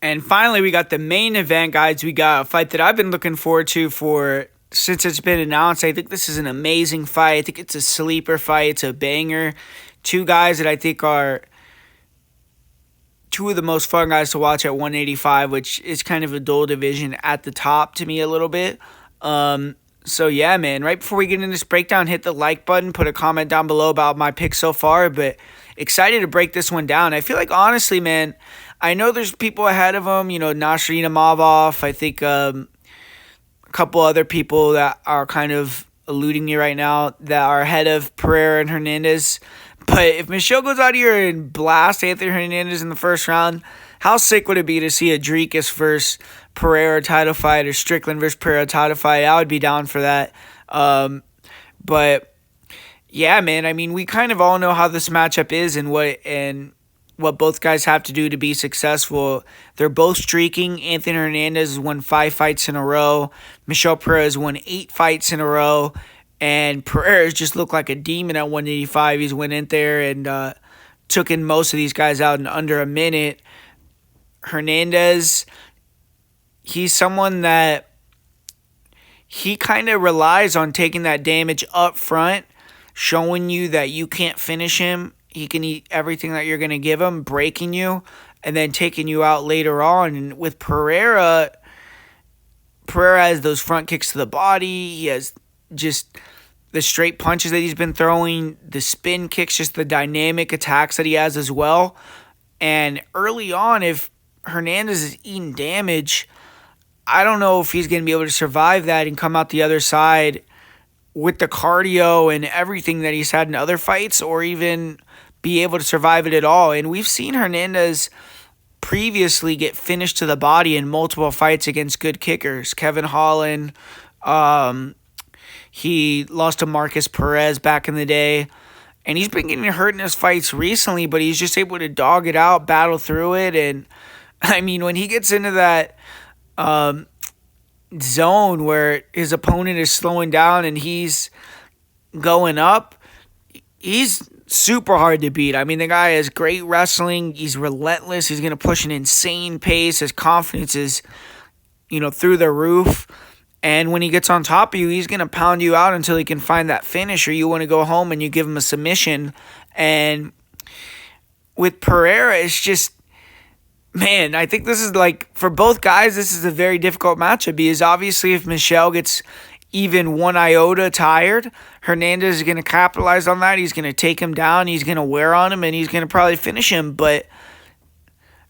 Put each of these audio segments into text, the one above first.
And finally, we got the main event, guys. We got a fight that I've been looking forward to for since it's been announced. I think this is an amazing fight. I think it's a sleeper fight. It's a banger. Two guys that I think are two of the most fun guys to watch at 185, which is kind of a dual division at the top to me a little bit. So yeah, man, right before we get into this breakdown, hit the like button, put a comment down below about my picks so far, but excited to break this one down. I feel like, honestly, man, I know there's people ahead of him, Nasrina Mavov. I think a couple other people that are kind of eluding me right now that are ahead of Pereira and Hernandez. But if Michel goes out here and blasts Anthony Hernandez in the first round, how sick would it be to see a Dricus versus Pereira title fight or Strickland versus Pereira title fight? I would be down for that. But yeah, man, I mean, we kind of all know how this matchup is and what both guys have to do to be successful. They're both streaking. Anthony Hernandez has won 5 fights in a row. Michel Pereira has won 8 fights in a row. And Pereira's just looked like a demon at 185. He's went in there and took in most of these guys out in under a minute. Hernandez, he's someone that he kind of relies on taking that damage up front, showing you that you can't finish him. He can eat everything that you're going to give him, breaking you, and then taking you out later on. And with Pereira has those front kicks to the body. He has just the straight punches that he's been throwing, the spin kicks, just the dynamic attacks that he has as well. And early on, if Hernandez is eating damage, I don't know if he's going to be able to survive that and come out the other side with the cardio and everything that he's had in other fights, or even be able to survive it at all. And we've seen Hernandez previously get finished to the body in multiple fights against good kickers. Kevin Holland, he lost to Marcus Perez back in the day. And he's been getting hurt in his fights recently, but he's just able to dog it out, battle through it. And, I mean, when he gets into that zone where his opponent is slowing down and he's going up, he's super hard to beat. I mean, the guy has great wrestling. He's relentless. He's going to push an insane pace. His confidence is, through the roof. And when he gets on top of you, he's going to pound you out until he can find that finish, or you want to go home and you give him a submission. And with Pereira, it's just, man, I think this is for both guys, this is a very difficult matchup, because obviously if Michel gets even one iota tired, Hernandez is going to capitalize on that. He's going to take him down. He's going to wear on him, and he's going to probably finish him. But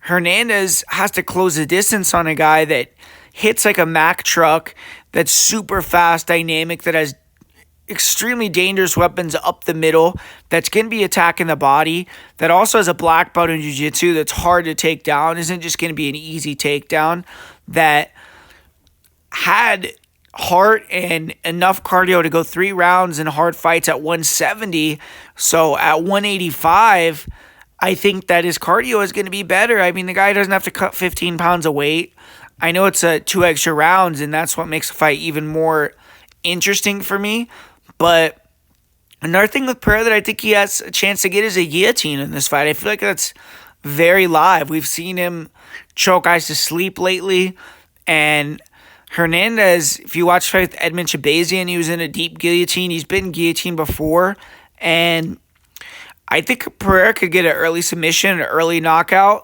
Hernandez has to close the distance on a guy that hits like a Mack truck, that's super fast, dynamic, that has extremely dangerous weapons up the middle, that's going to be attacking the body, that also has a black belt in jiu-jitsu that's hard to take down, isn't just going to be an easy takedown, that had heart and enough cardio to go 3 rounds in hard fights at 170. So at 185, I think that his cardio is going to be better. I mean, the guy doesn't have to cut 15 pounds of weight. I know it's 2 extra rounds, and that's what makes the fight even more interesting for me. But another thing with Pereira that I think he has a chance to get is a guillotine in this fight. I feel like that's very live. We've seen him choke guys to sleep lately. And Hernandez, if you watch fight with Edmund Shabazian, he was in a deep guillotine. He's been guillotined before. And I think Pereira could get an early submission, an early knockout.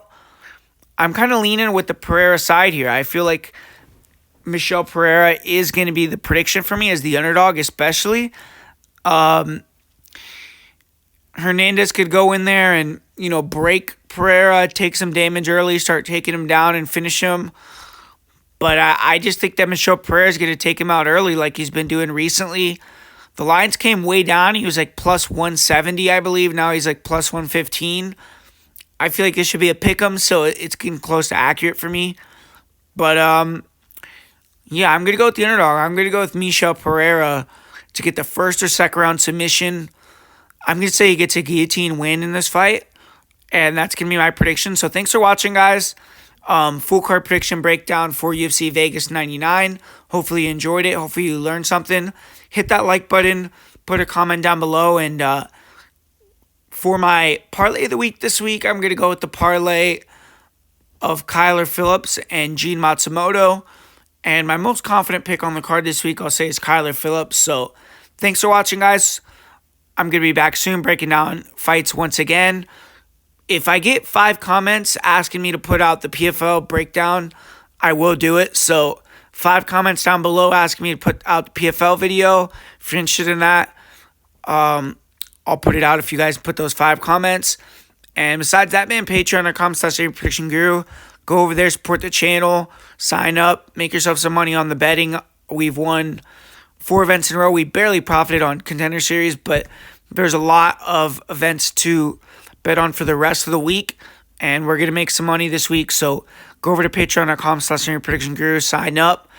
I'm kind of leaning with the Pereira side here. I feel like Michel Pereira is going to be the prediction for me as the underdog, especially. Hernandez could go in there and, break Pereira, take some damage early, start taking him down and finish him. But I just think that Michel Pereira is going to take him out early like he's been doing recently. The lines came way down. He was plus 170, I believe. Now he's plus 115. I feel like this should be a pick'em, so it's getting close to accurate for me. But, yeah, I'm going to go with the underdog. I'm going to go with Michel Pereira to get the first or second round submission. I'm going to say he gets a guillotine win in this fight, and that's going to be my prediction. So thanks for watching, guys. Full card prediction breakdown for UFC Vegas 99. Hopefully you enjoyed it. Hopefully you learned something. Hit that like button. Put a comment down below, and for my parlay of the week this week, I'm going to go with the parlay of Kyler Phillips and Gene Matsumoto. And my most confident pick on the card this week, I'll say, is Kyler Phillips. So thanks for watching, guys. I'm going to be back soon breaking down fights once again. If I get 5 comments asking me to put out the PFL breakdown, I will do it. So 5 comments down below asking me to put out the PFL video. If you're interested in that, I'll put it out if you guys put those 5 comments. And besides that, man, patreon.com/prediction guru. Go over there, support the channel, sign up, make yourself some money on the betting. We've won 4 events in a row. We barely profited on Contender Series, but there's a lot of events to bet on for the rest of the week, and we're going to make some money this week. So go over to patreon.com/prediction guru, sign up,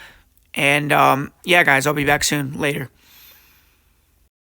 and yeah, guys, I'll be back soon. Later.